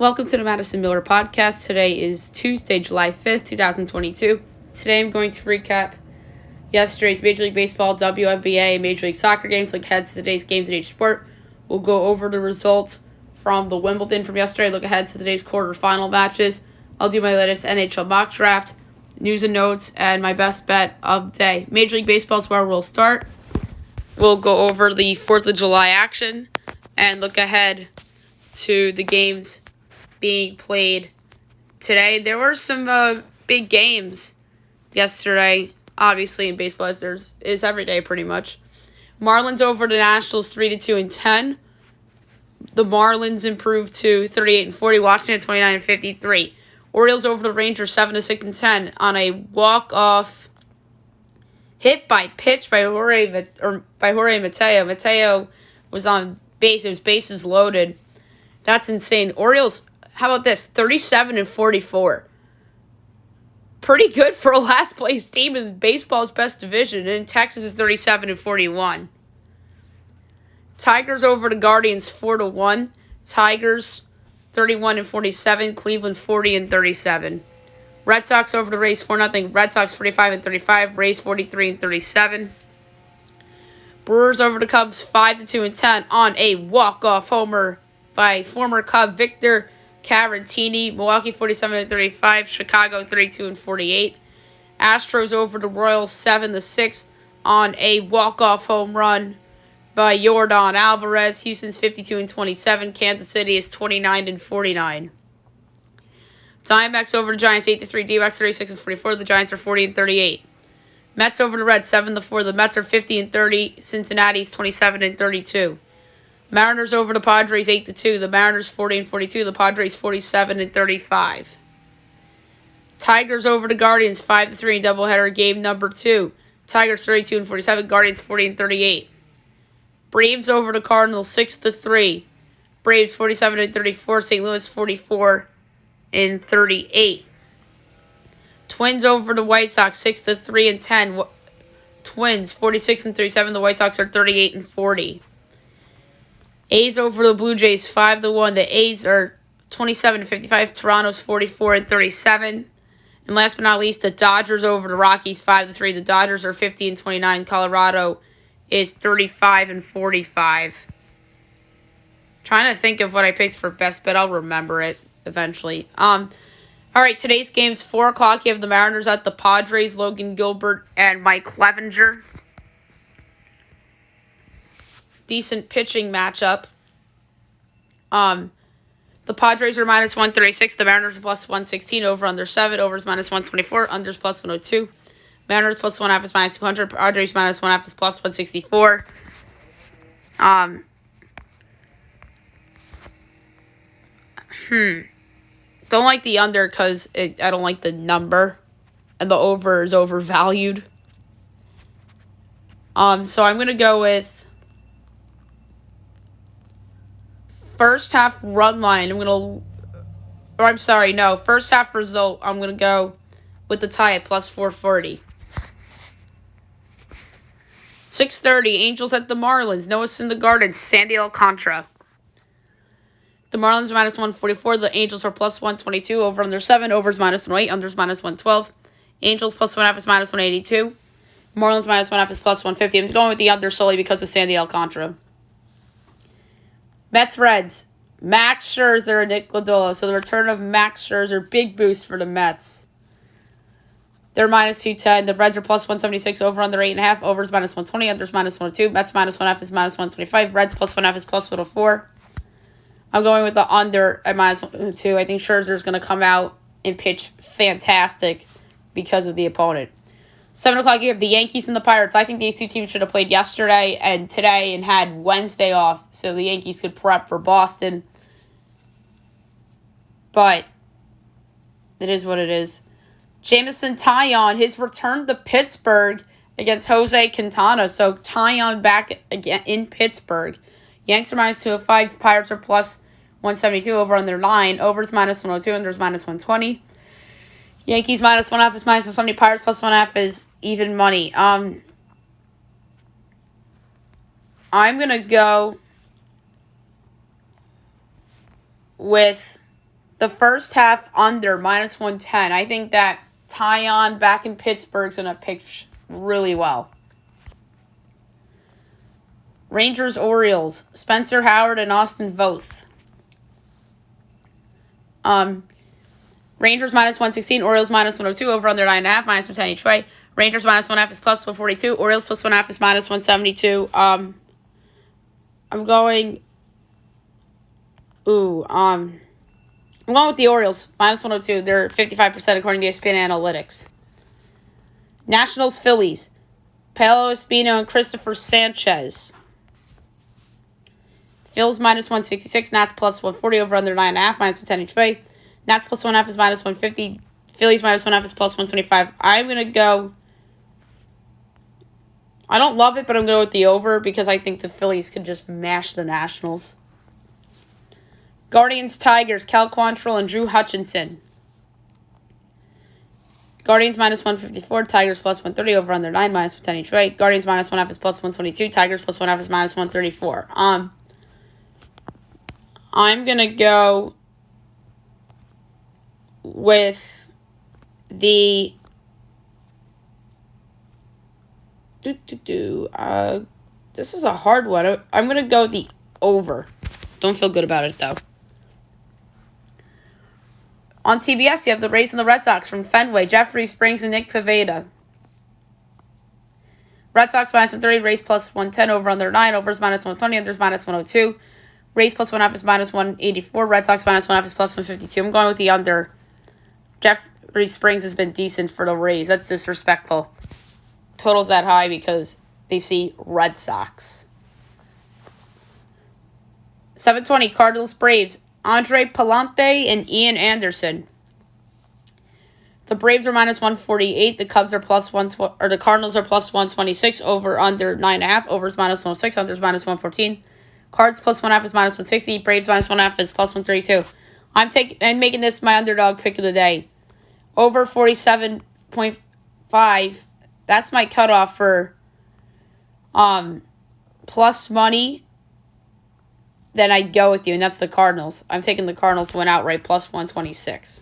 Welcome to the Madison Miller Podcast. Today is Tuesday, July 5th, 2022. Today I'm going to recap yesterday's Major League Baseball, WNBA, and Major League Soccer games, look ahead to today's games in each sport. We'll go over the results from the Wimbledon from yesterday, look ahead to today's quarterfinal matches. I'll do my latest NHL mock draft, news and notes, and my best bet of the day. Major League Baseball is where we'll start. We'll go over the 4th of July action and look ahead to the games being played today. There were some big games yesterday, obviously in baseball, as there is every day pretty much. Marlins over the Nationals 3-2-10. The Marlins improved to 38-40. Washington 29-53. Orioles over the Rangers 7-6-10 on a walk-off hit by pitch by Jorge Mateo. Mateo was on base. It was bases loaded. That's insane. Orioles, how about this? 37-44. Pretty good for a last place team in baseball's best division. And in Texas is 37-41. Tigers over the Guardians 4-1. Tigers 31-47. Cleveland 40-37. Red Sox over the Rays 4-0. Red Sox 45-35. Rays 43-37. Brewers over the Cubs 5-2-10 on a walk-off homer by former Cub Victor Caratini. Milwaukee 47-35. Chicago 32-48. Astros over the Royals 7-6 on a walk-off home run by Yordan Alvarez. Houston's 52-27. Kansas City is 29-49. Diamondbacks over the Giants 8-3. D-backs 36-44. The Giants are 40-38. Mets over the Reds 7-4. The Mets are 50-30. Cincinnati's 27-32. Mariners over the Padres 8-2. The Mariners 40-42. The Padres 47-35. Tigers over the Guardians 5-3 doubleheader game number 2. Tigers 32-47. Guardians 40-38. Braves over the Cardinals 6-3. Braves 47-34. St. Louis 44-38. Twins over the White Sox 6-3-10. Twins 46-37. The White Sox are 38-40. A's over the Blue Jays 5-1. The A's are 27-55. Toronto's 44-37. And last but not least, the Dodgers over the Rockies 5-3. The Dodgers are 50-29. Colorado is 35-45. Trying to think of what I picked for best bet. I'll remember it eventually. All right, today's game's 4 o'clock. You have the Mariners at the Padres, Logan Gilbert and Mike Clevenger. Decent pitching matchup. The Padres are minus 136. The Mariners are plus 116. Over under 7. Over is minus 124. Unders plus 102. Mariners plus 1/2 is minus 200. Padres minus 1/2 is plus 164. Don't like the under because I don't like the number. And the over is overvalued. So I'm going to go with first half run line. First half result. I'm going to go with the tie at plus 440. 6:30, Angels at the Marlins. Noah Syndergaard, Sandy Alcantara. The Marlins are minus 144. The Angels are plus 122. Over under 7. Over is minus 108. Under is minus 112. Angels plus 1/2 is minus 182. Marlins minus 1/2 is plus 150. I'm going with the under solely because of Sandy Alcantara. Mets Reds. Max Scherzer and Nick Lodolo. So the return of Max Scherzer, big boost for the Mets. They're minus 210. The Reds are plus 176. Over under 8.5. Over is minus 120. Under is minus 102. Mets minus 1/2 is minus 125. Reds plus 1/2 is plus 104. I'm going with the under at minus 102. I think Scherzer is going to come out and pitch fantastic because of the opponent. 7 o'clock, you have the Yankees and the Pirates. I think these two teams should have played yesterday and today and had Wednesday off so the Yankees could prep for Boston. But it is what it is. Jameson Taillon, his return to Pittsburgh against Jose Quintana. So Taillon back again in Pittsburgh. Yanks are minus 205. Pirates are plus 172. Over on their 9. Over is minus 102. Under is minus 120. Yankees minus 1/2 is minus 170. Pirates plus 1/2 is even money. I'm going to go with The first half under, minus 110. I think that Tyon back in Pittsburgh's going to pitch really well. Rangers, Orioles. Spencer Howard and Austin Voth. Rangers minus 116. Orioles minus 102. Over under 9.5. Minus 110 each way. Rangers minus 1.5 is plus 142. Orioles plus 1.5 is minus 172. I'm going with the Orioles, minus 102. They're 55% according to ESPN Analytics. Nationals, Phillies. Paolo Espino and Christopher Sanchez. Phils minus 166. Nats plus 140 over under 9.5. Minus 110 each way. Nats plus 1.5 is minus 150. Phillies minus 1.5 is plus 125. I'm going to go. I don't love it, but I'm going to go with the over because I think the Phillies could just mash the Nationals. Guardians, Tigers, Cal Quantrill and Drew Hutchinson. Guardians minus 154, Tigers plus 130 over under 9, minus 110 each way. Guardians minus 1.5 is plus 122, Tigers plus 1.5 is minus 134. I'm going to go with the this is a hard one. I'm going to go with the over. Don't feel good about it, though. On TBS, you have the Rays and the Red Sox from Fenway, Jeffrey Springs and Nick Pivetta. Red Sox minus 130, Rays plus 110 over under 9, overs minus 120, unders minus 102. Rays plus 1.5 is minus 184, Red Sox minus 1.5 is plus 152. I'm going with the under. Jeffrey Springs has been decent for the Rays. That's disrespectful. Total's that high because they see Red Sox. 720, Cardinals, Braves. Andre Palante and Ian Anderson. The Braves are minus 148. The Cubs are plus the Cardinals are plus 126. Over under 9.5. Overs minus 106. Unders minus 114. Cards plus 1.5 is minus 160. Braves minus 1.5 is plus 132. I'm making this my underdog pick of the day. Over 47.5. That's my cutoff for plus money. Then I'd go with you, and that's the Cardinals. I'm taking the Cardinals to win outright, plus 126.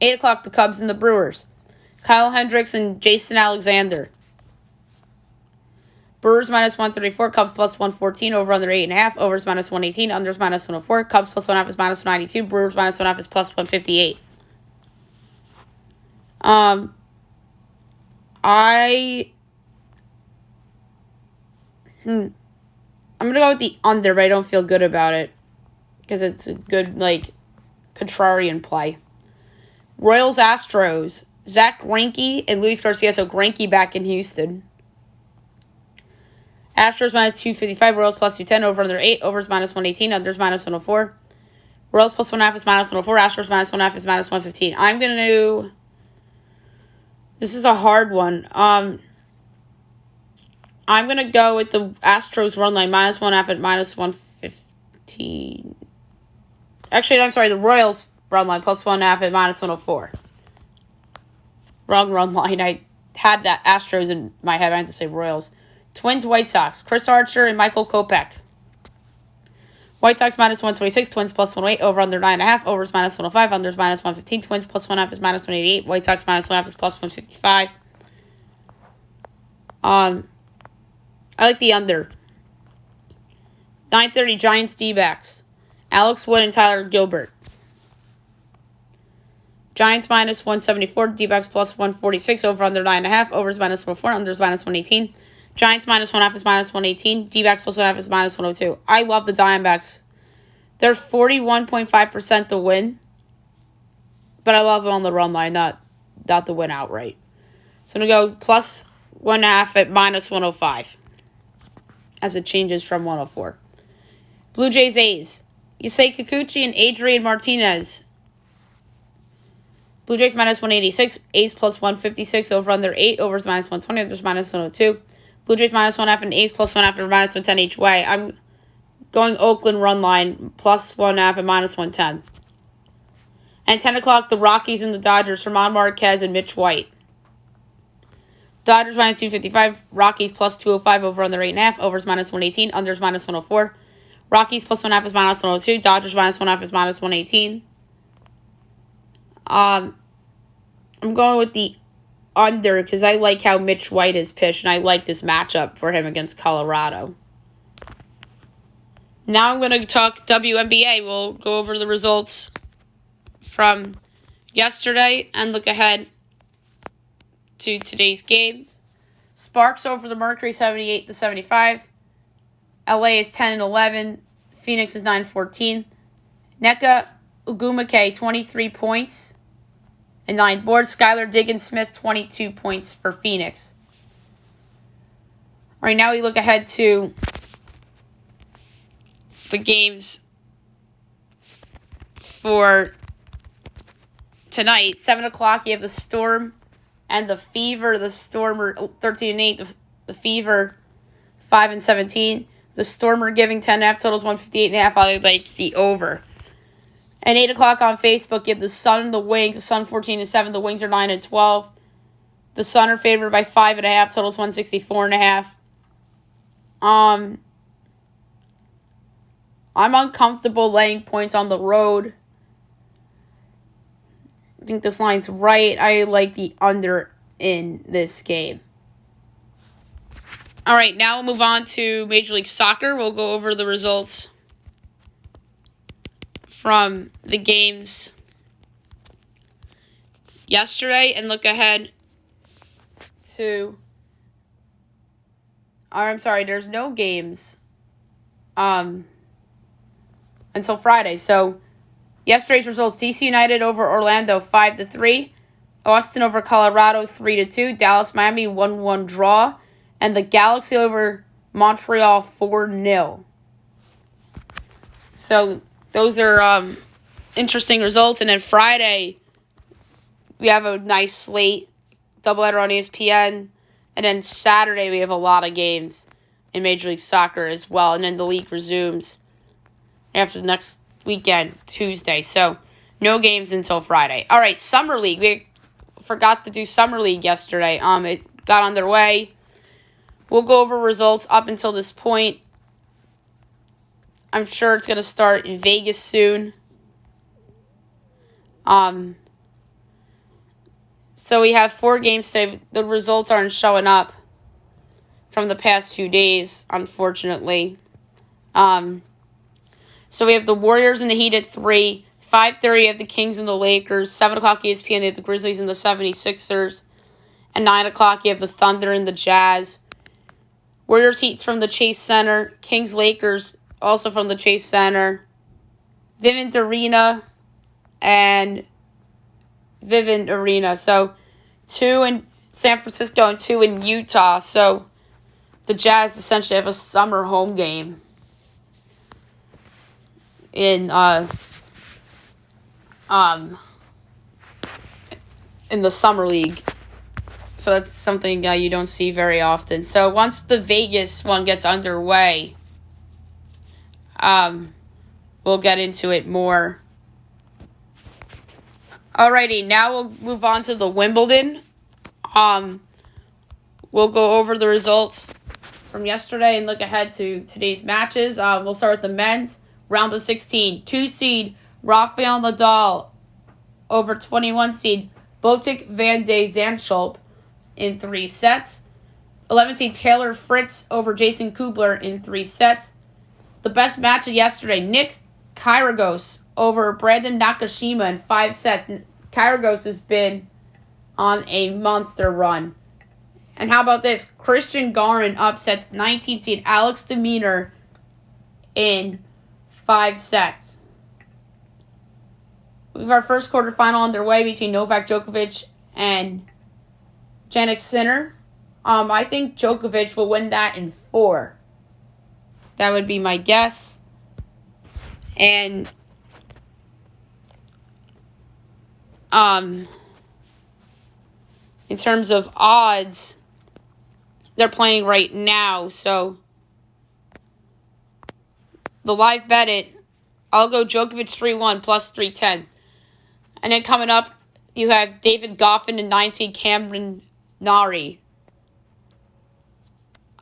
8 o'clock, the Cubs and the Brewers. Kyle Hendricks and Jason Alexander. Brewers minus 134, Cubs plus 114, over under 8.5, overs minus 118, unders minus 104, Cubs plus 1.5 is minus 192, Brewers minus 1.5 is plus 158. I'm going to go with the under, but I don't feel good about it because it's a good, contrarian play. Royals, Astros. Zach Greinke and Luis Garcia. So Greinke back in Houston. Astros minus 255, Royals plus 210, over under 8, overs minus 118, unders minus 104. Royals plus 1.5 is minus 104, Astros minus 1.5 is minus 115. I'm going to... This is a hard one. I'm going to go with the Astros run line, minus 1.5 at minus 115. Actually, I'm sorry, the Royals run line, plus 1.5 at minus 104. Wrong run line. I had that Astros in my head. I had to say Royals. Twins, White Sox. Chris Archer and Michael Kopech. White Sox minus 126, Twins plus 108, over under 9.5, overs minus 105, unders minus 115, Twins plus 1.5 is minus 188, White Sox minus 1.5 is plus 155. I like the under. 9:30, Giants, D-backs. Alex Wood and Tyler Gilbert. Giants minus 174, D-backs plus 146, over under 9.5, overs minus 104, unders minus 118. Giants minus 1.5 is minus 118, D-backs plus 1.5 is minus 102. I love the Diamondbacks. They're 41.5% to win, but I love them on the run line, not the win outright. So I'm going to go plus 1.5 at minus 105. As it changes from 104. Blue Jays, A's. Yusei Kikuchi and Adrian Martinez. Blue Jays minus 186. A's plus 156. Over under 8. Overs minus 120. Unders minus 102. Blue Jays minus 1.5 and A's plus 1.5 and minus 110 each way. I'm going Oakland run line, plus 1.5 and minus 110. And 10 o'clock, the Rockies and the Dodgers. German Marquez and Mitch White. Dodgers minus 255, Rockies plus 205, over under 8.5, overs minus 118, unders minus 104. Rockies plus 1.5 is minus 102, Dodgers minus 1.5 is minus 118. I'm going with the under because I like how Mitch White is pitched, and I like this matchup for him against Colorado. Now I'm going to talk WNBA. We'll go over the results from yesterday and look ahead to today's games. Sparks over the Mercury 78-75. LA is 10-11. Phoenix is 9-14. Nneka Ogwumike 23 points and 9 boards. Skylar Diggins-Smith 22 points for Phoenix. All right, now we look ahead to the games for tonight. 7 o'clock, you have the Storm and the Fever. The Storm are 13-8. The Fever 5-17. The Storm are giving 10.5 totals, 158.5. I like the over. And 8 o'clock on Facebook, you have the Sun and the Wings. The Sun 14-7. The Wings are 9-12. The Sun are favored by 5.5 totals, 164.5. I'm uncomfortable laying points on the road. I think this line's right. I like the under in this game. All right, now we'll move on to Major League Soccer. We'll go over the results from the games yesterday and look ahead to... there's no games until Friday. So yesterday's results: DC United over Orlando 5-3, Austin over Colorado 3-2, Dallas Miami 1-1 draw, and the Galaxy over Montreal 4-0. So those are interesting results. And then Friday we have a nice slate, doubleheader on ESPN, and then Saturday we have a lot of games in Major League Soccer as well, and then the league resumes after the next weekend, Tuesday. So, no games until Friday. All right, Summer League. We forgot to do Summer League yesterday. It got underway. We'll go over results up until this point. I'm sure it's going to start in Vegas soon. So we have 4 games today. The results aren't showing up from the past 2 days, unfortunately. So we have the Warriors and the Heat at 3. 5:30 you have the Kings and the Lakers. 7 o'clock ESPN, they have the Grizzlies and the 76ers. And 9 o'clock you have the Thunder and the Jazz. Warriors Heat's from the Chase Center. Kings Lakers also from the Chase Center. Vivint Arena and Vivint Arena. So 2 in San Francisco and 2 in Utah. So the Jazz essentially have a summer home game in the Summer League. So that's something you don't see very often. So once the Vegas one gets underway, we'll get into it more. Alrighty, now we'll move on to the Wimbledon. We'll go over the results from yesterday and look ahead to today's matches. We'll start with the men's. Round of 16. 2 seed Rafael Nadal over 21 seed Botic van de Zandschulp in 3 sets. 11 seed Taylor Fritz over Jason Kubler in 3 sets. The best match of yesterday, Nick Kyrgios over Brandon Nakashima in 5 sets. Kyrgios has been on a monster run. And how about this? Christian Garin upsets 19 seed Alex de Minaur in 5 sets. We have our first quarterfinal underway between Novak Djokovic and Jannik Sinner. I think Djokovic will win that in 4. That would be my guess. And in terms of odds, they're playing right now, so the live bet it, I'll go Djokovic 3-1 plus 310. And then coming up, you have David Goffin and 19 Cameron Norrie.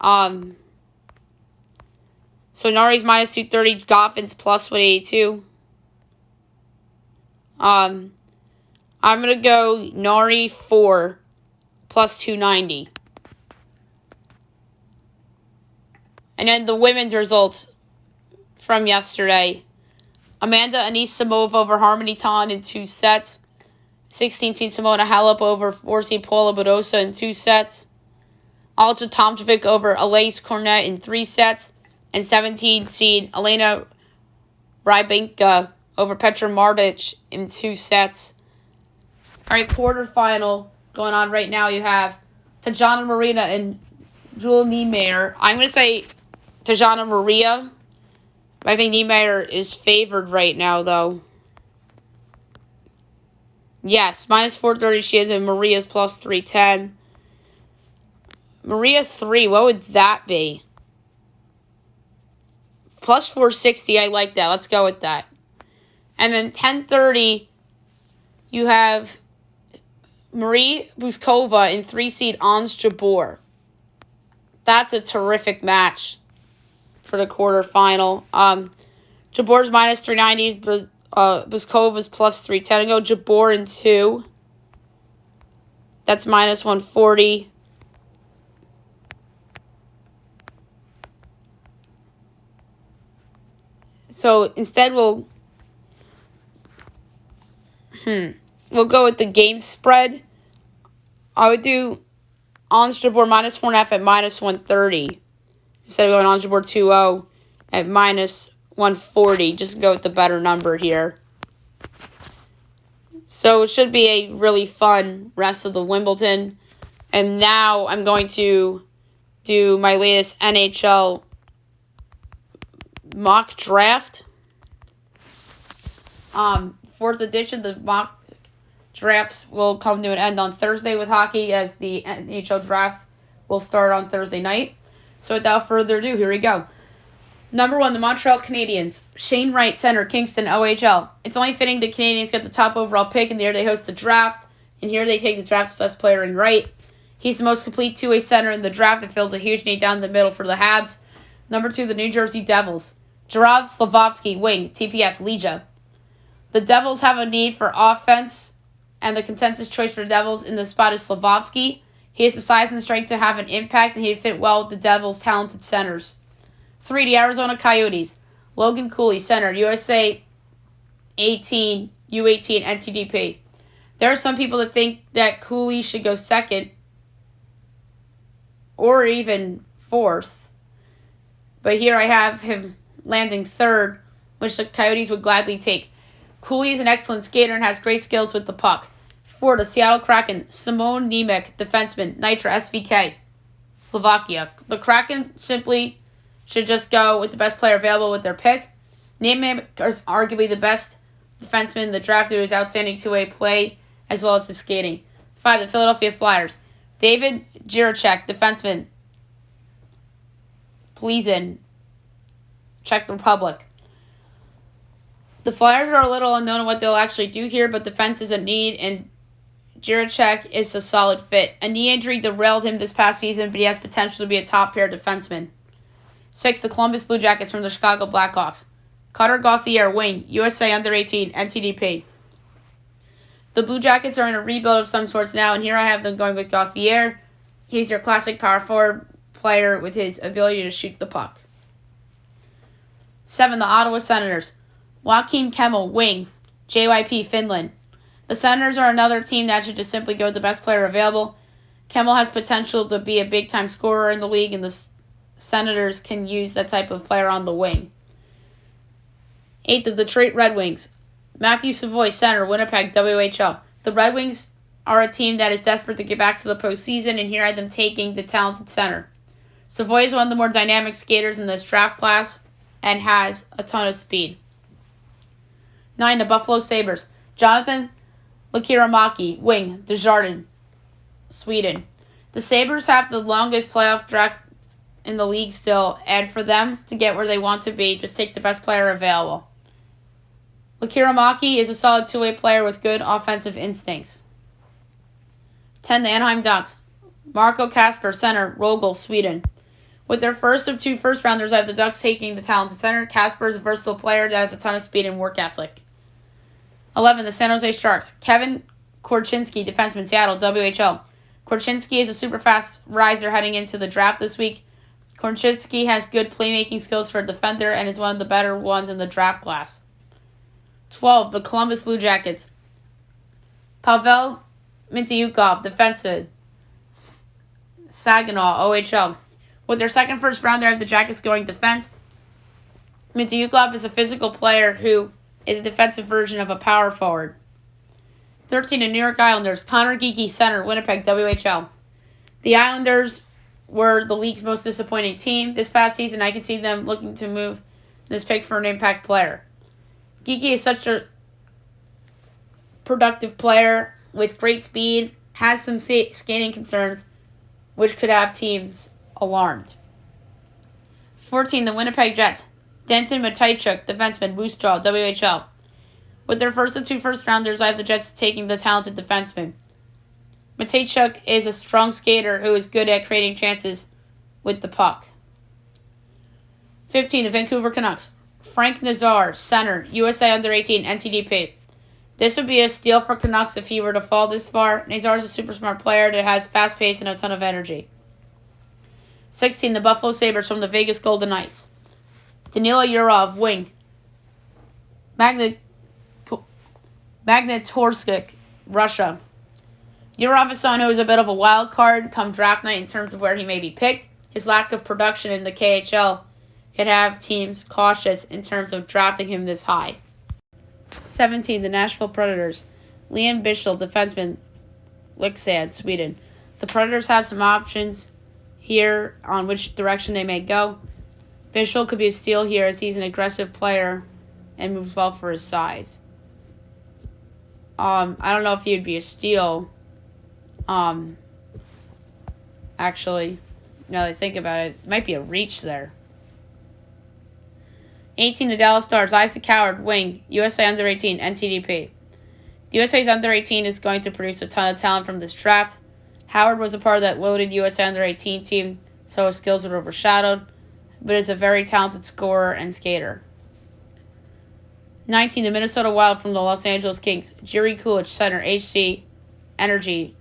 So Norrie's minus 230, Goffin's plus 182. I'm I'm going to go Nari 4 plus 290. And then the women's results from yesterday. Amanda Anisimova over Harmony Tan in 2 sets. 16-seed Simona Halep over 4-seed Paula Badosa in 2 sets. Alja Tomčević over Elise Cornet in 3 sets. And 17-seed Elena Rybinka over Petra Martic in 2 sets. All right, quarterfinal going on right now. You have Tatjana Marina and Jule Niemeyer. I'm going to say Tatjana Maria. I think Niemeyer is favored right now, though. Yes, minus 430 she is, and Maria's plus 310. Maria 3, what would that be? Plus 460, I like that. Let's go with that. And then 1030, you have Marie Buskova in 3-seed Ons Jabeur. That's a terrific match for the quarterfinal. Jabor's minus 390, Buskova's plus 310. I go Jabeur in 2. That's minus 140. So instead we'll go with the game spread. I would do Ons Jabeur minus 4.5 at minus 130. Instead of going Ons Jabeur 2-0 at minus 140. Just go with the better number here. So it should be a really fun rest of the Wimbledon. And now I'm going to do my latest NHL mock draft. 4th edition, the mock drafts will come to an end on Thursday with hockey, as the NHL draft will start on Thursday night. So without further ado, here we go. Number 1, the Montreal Canadiens. Shane Wright, center, Kingston, OHL. It's only fitting the Canadiens get the top overall pick, and there they host the draft. And here they take the draft's best player in Wright. He's the most complete two-way center in the draft that fills a huge need down the middle for the Habs. Number 2, the New Jersey Devils. Jarov Slavovsky, wing, TPS, Legia. The Devils have a need for offense, and the consensus choice for the Devils in the spot is Slavovsky. He has the size and strength to have an impact, and he'd fit well with the Devils' talented centers. 3, the Arizona Coyotes. Logan Cooley, center, USA 18, U18, NTDP. There are some people that think that Cooley should go second or even 4th. But here I have him landing 3rd, which the Coyotes would gladly take. Cooley is an excellent skater and has great skills with the puck. 4, the Seattle Kraken. Simone Nemec, defenseman, Nitra, SVK, Slovakia. The Kraken simply should just go with the best player available with their pick. Nemec is arguably the best defenseman in the draft due to his outstanding two-way play as well as his skating. 5, the Philadelphia Flyers. David Jiricek, defenseman, Plzeň, Czech Republic. The Flyers are a little unknown on what they'll actually do here, but defense is a need, and Jiricek is a solid fit. A knee injury derailed him this past season, but he has potential to be a top-pair defenseman. 6, the Columbus Blue Jackets from the Chicago Blackhawks. Cutter Gauthier, wing, USA Under-18, NTDP. The Blue Jackets are in a rebuild of some sorts now, and here I have them going with Gauthier. He's your classic power forward player with his ability to shoot the puck. 7, the Ottawa Senators. Joakim Kemell, wing, JYP, Finland. The Senators are another team that should just simply go with the best player available. Kemell has potential to be a big-time scorer in the league, and the Senators can use that type of player on the wing. 8, the Detroit Red Wings. Matthew Savoy, center, Winnipeg, WHL. The Red Wings are a team that is desperate to get back to the postseason, and here I have them taking the talented center. Savoy is one of the more dynamic skaters in this draft class and has a ton of speed. 9, the Buffalo Sabres. Jonathan Lekkerimäki, wing, Desjardins, Sweden. The Sabres have the longest playoff draft in the league still, and for them to get where they want to be, just take the best player available. Lekkerimäki is a solid two-way player with good offensive instincts. 10, the Anaheim Ducks. Marco Kasper, center, Rögle, Sweden. With their first of 2 first-rounders, I have the Ducks taking the talented center. Kasper is a versatile player that has a ton of speed and work ethic. 11, the San Jose Sharks. Kevin Korchinski, defenseman, Seattle, WHL. Korchinski is a super fast riser heading into the draft this week. Korchinski has good playmaking skills for a defender and is one of the better ones in the draft class. 12. The Columbus Blue Jackets. Pavel Mintyukov, defenseman, Saginaw, OHL. With their second first rounder, the Jackets going defense. Mintyukov is a physical player who is a defensive version of a power forward. 13. The New York Islanders. Connor Geekie, center, Winnipeg, WHL. The Islanders were the league's most disappointing team this past season. I can see them looking to move this pick for an impact player. Geekie is such a productive player with great speed, has some skating concerns, which could have teams alarmed. 14. The Winnipeg Jets. Denton Matejchuk, defenseman, Moose Jaw, WHL. With their first of two first-rounders, I have the Jets taking the talented defenseman. Matejchuk is a strong skater who is good at creating chances with the puck. 15. The Vancouver Canucks. Frank Nazar, center, USA Under-18, NTDP. This would be a steal for Canucks if he were to fall this far. Nazar is a super smart player that has fast pace and a ton of energy. 16. The Buffalo Sabres from the Vegas Golden Knights. Danila Yurov, wing. Magnitorsky, Russia. Yurov is someone who is a bit of a wild card come draft night in terms of where he may be picked. His lack of production in the KHL could have teams cautious in terms of drafting him this high. 17. The Nashville Predators. Liam Bichsel, defenseman, Leksand, Sweden. The Predators have some options here on which direction they may go. Bichsel could be a steal here as he's an aggressive player and moves well for his size. I don't know if he would be a steal. Actually, now that I think about it, it might be a reach there. 18. The Dallas Stars. Isaac Howard, wing, USA Under-18, NTDP. The USA's Under-18 is going to produce a ton of talent from this draft. Howard was a part of that loaded USA Under-18 team, so his skills are overshadowed, but is a very talented scorer and skater. 19. The Minnesota Wild from the Los Angeles Kings. Jiri Kulich, center, HC Energy,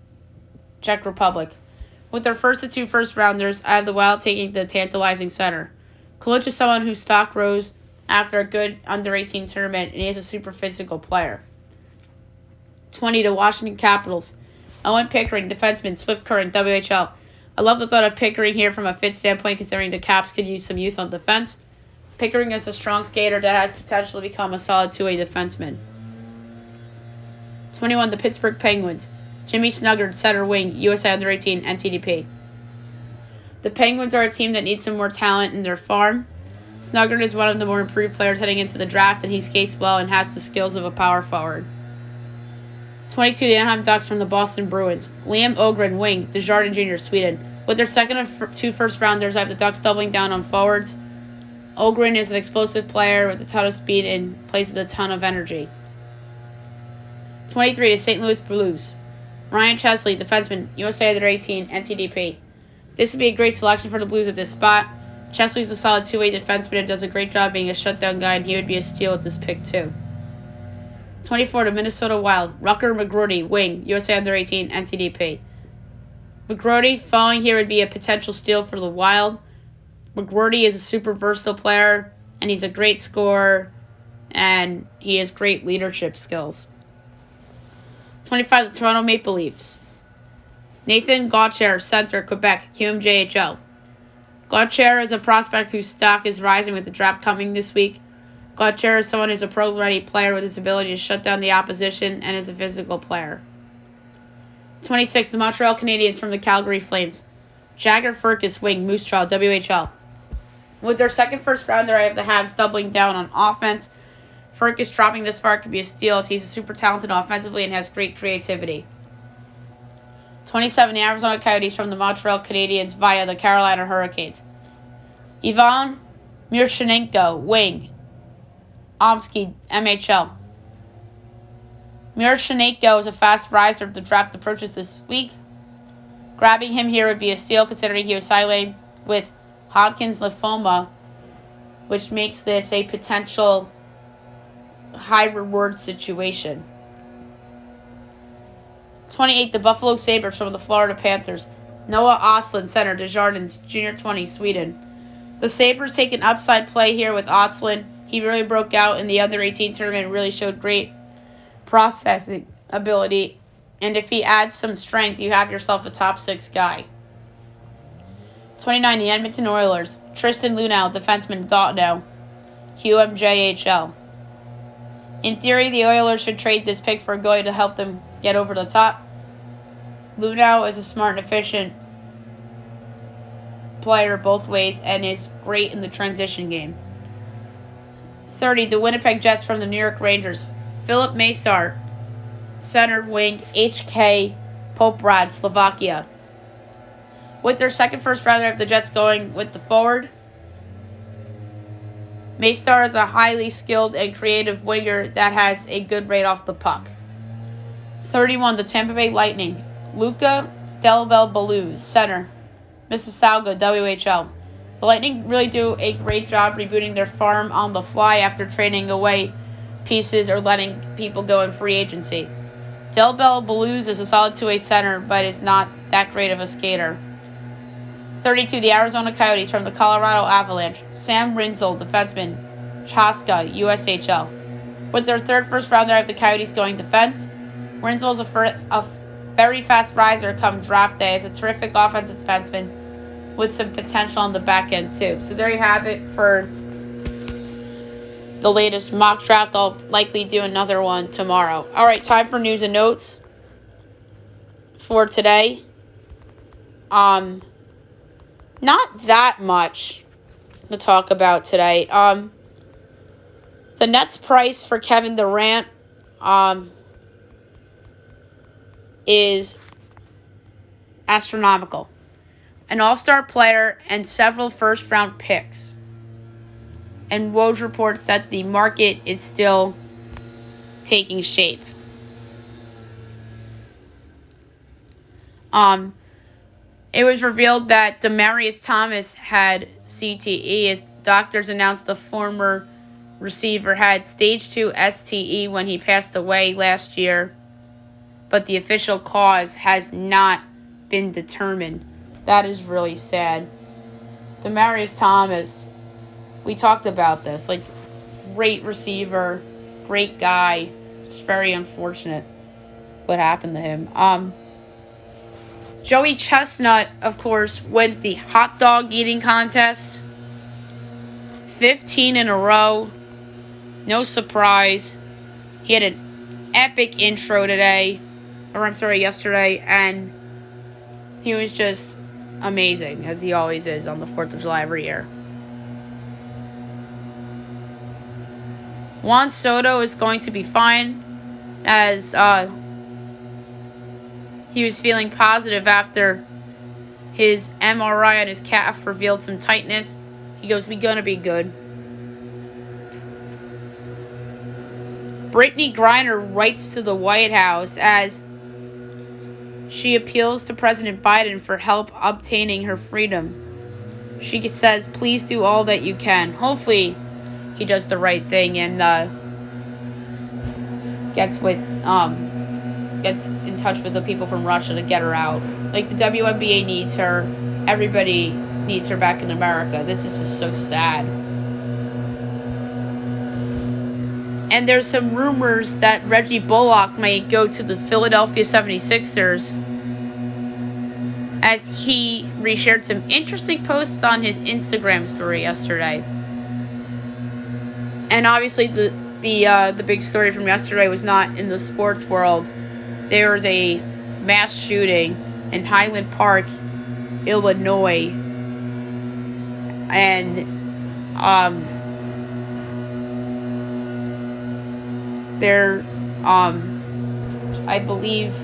Czech Republic. With their first of two first-rounders, I have the Wild taking the tantalizing center. Kulich is someone whose stock rose after a good Under-18 tournament, and he is a super physical player. 20. The Washington Capitals. Owen Pickering, defenseman, Swift Current, WHL. I love the thought of Pickering here from a fit standpoint, considering the Caps could use some youth on defense. Pickering is a strong skater that has potential to become a solid two-way defenseman. 21. The Pittsburgh Penguins. Jimmy Snuggard, center wing, USA Under-18, NTDP. The Penguins are a team that needs some more talent in their farm. Snuggard is one of the more improved players heading into the draft, and he skates well and has the skills of a power forward. 22. The Anaheim Ducks from the Boston Bruins. Liam Ogren, wing, Desjardins Jr., Sweden. With their second of two first-rounders, I have the Ducks doubling down on forwards. Ogren is an explosive player with a ton of speed and plays with a ton of energy. 23. The St. Louis Blues. Ryan Chesley, defenseman, USA Under-18, NTDP. This would be a great selection for the Blues at this spot. Chesley is a solid two-way defenseman and does a great job being a shutdown guy, and he would be a steal with this pick too. 24. The Minnesota Wild. Rucker McGroarty, wing, USA Under-18, NTDP. McGroarty falling here would be a potential steal for the Wild. McGroarty is a super versatile player, and he's a great scorer, and he has great leadership skills. 25. The Toronto Maple Leafs. Nathan Gauthier, center, Quebec, QMJHL. Gauthier is a prospect whose stock is rising with the draft coming this week. Gauthier is someone who's a pro-ready player with his ability to shut down the opposition and is a physical player. 26. The Montreal Canadiens from the Calgary Flames. Jagger Firkus, wing, Moose Jaw, WHL. With their second first-rounder, I have the Habs doubling down on offense. Firkus dropping this far could be a steal as he's super talented offensively and has great creativity. 27. The Arizona Coyotes from the Montreal Canadiens via the Carolina Hurricanes. Ivan Mirshenenko, wing, Omsky, MHL. Mirshenenko is a fast riser if the draft approaches this week. Grabbing him here would be a steal considering he was sidelined with Hodgkin's lymphoma, which makes this a potential high-reward situation. 28, the Buffalo Sabres from the Florida Panthers. Noah Ostlund, center, Desjardins, junior 20, Sweden. The Sabres take an upside play here with Ostlund. He really broke out in the under-18 tournament and really showed great processing ability. And if he adds some strength, you have yourself a top 6 guy. 29, the Edmonton Oilers. Tristan Luneau, defenseman, Gatineau, QMJHL. In theory, the Oilers should trade this pick for a goalie to help them get over the top. Luneau is a smart and efficient player both ways and is great in the transition game. 30, the Winnipeg Jets from the New York Rangers. Filip Mesar, center wing, HK Poprad, Slovakia. With their second first rounder, have the Jets going with the forward. Mesar is a highly skilled and creative winger that has a good rate off the puck. 31, the Tampa Bay Lightning. Luca Delbel-Baluz, center, Mississauga, WHL. The Lightning really do a great job rebooting their farm on the fly after trading away pieces or letting people go in free agency. Delbel-Baluz is a solid two-way center, but is not that great of a skater. 32, the Arizona Coyotes from the Colorado Avalanche. Sam Rinzel, defenseman, Chaska, USHL. With their third first rounder, I have the Coyotes going defense. Rinzel is a very fast riser come draft day. He's a terrific offensive defenseman with some potential on the back end too. So there you have it for the latest mock draft. I'll likely do another one tomorrow. All right, time for news and notes for today. Not that much to talk about today. The Nets price for Kevin Durant is astronomical. An all-star player and several first-round picks. And Woj reports that the market is still taking shape. It was revealed that Demaryius Thomas had CTE as doctors announced the former receiver had stage 2 STE when he passed away last year, but the official cause has not been determined. That is really sad. Demaryius Thomas, we talked about this, great receiver, great guy. It's very unfortunate what happened to him. Joey Chestnut, of course, wins the hot dog eating contest. 15 in a row. No surprise. He had an epic intro yesterday, and he was just amazing, as he always is on the 4th of July every year. Juan Soto is going to be fine, as he was feeling positive after his MRI on his calf revealed some tightness. He goes, "We're going to be good." Brittany Griner writes to the White House as she appeals to President Biden for help obtaining her freedom. She says, "Please do all that you can." Hopefully, he does the right thing and gets in touch with the people from Russia to get her out. The WNBA needs her. Everybody needs her back in America. This is just so sad. And there's some rumors that Reggie Bullock might go to the Philadelphia 76ers, as he reshared some interesting posts on his Instagram story yesterday. And obviously the big story from yesterday was not in the sports world. There was a mass shooting in Highland Park, Illinois, and I believe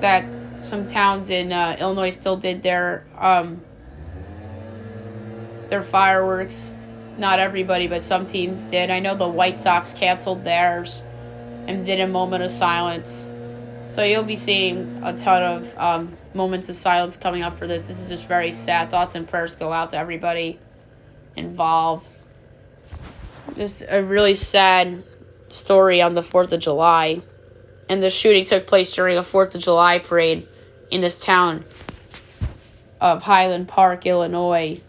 that some towns in Illinois still did their fireworks. Not everybody, but some teams did. I know the White Sox canceled theirs and did a moment of silence. So you'll be seeing a ton of moments of silence coming up for this. This is just very sad. Thoughts and prayers go out to everybody involved. Just a really sad story on the 4th of July. And the shooting took place during a 4th of July parade in this town of Highland Park, Illinois,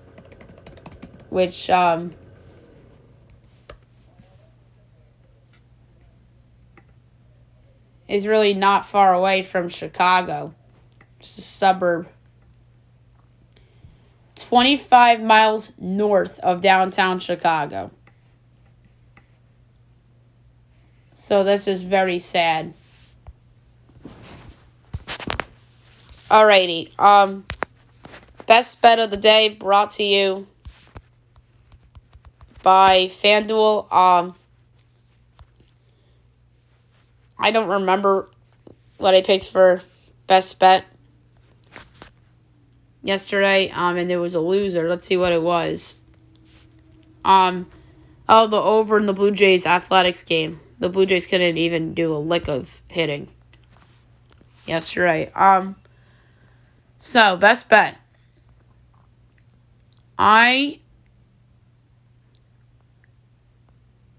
which is really not far away from Chicago. Just a suburb. 25 miles north of downtown Chicago. So this is very sad. Alrighty. Best bet of the day brought to you by FanDuel. I don't remember what I picked for best bet yesterday, and there was a loser. Let's see what it was. The over in the Blue Jays Athletics game. The Blue Jays couldn't even do a lick of hitting yesterday. So best bet. I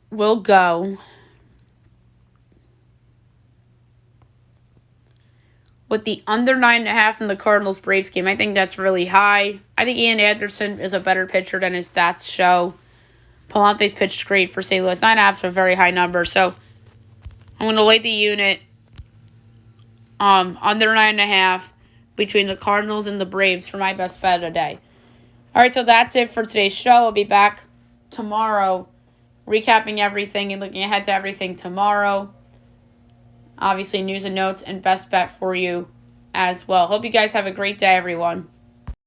will go with the under 9.5 in the Cardinals-Braves game. I think that's really high. I think Ian Anderson is a better pitcher than his stats show. Palante's pitched great for St. Louis. 9.5 is a very high number, so I'm going to lay the unit under 9.5 between the Cardinals and the Braves for my best bet of the day. All right, so that's it for today's show. I'll be back tomorrow recapping everything and looking ahead to everything tomorrow. Obviously, news and notes and best bet for you as well. Hope you guys have a great day, everyone.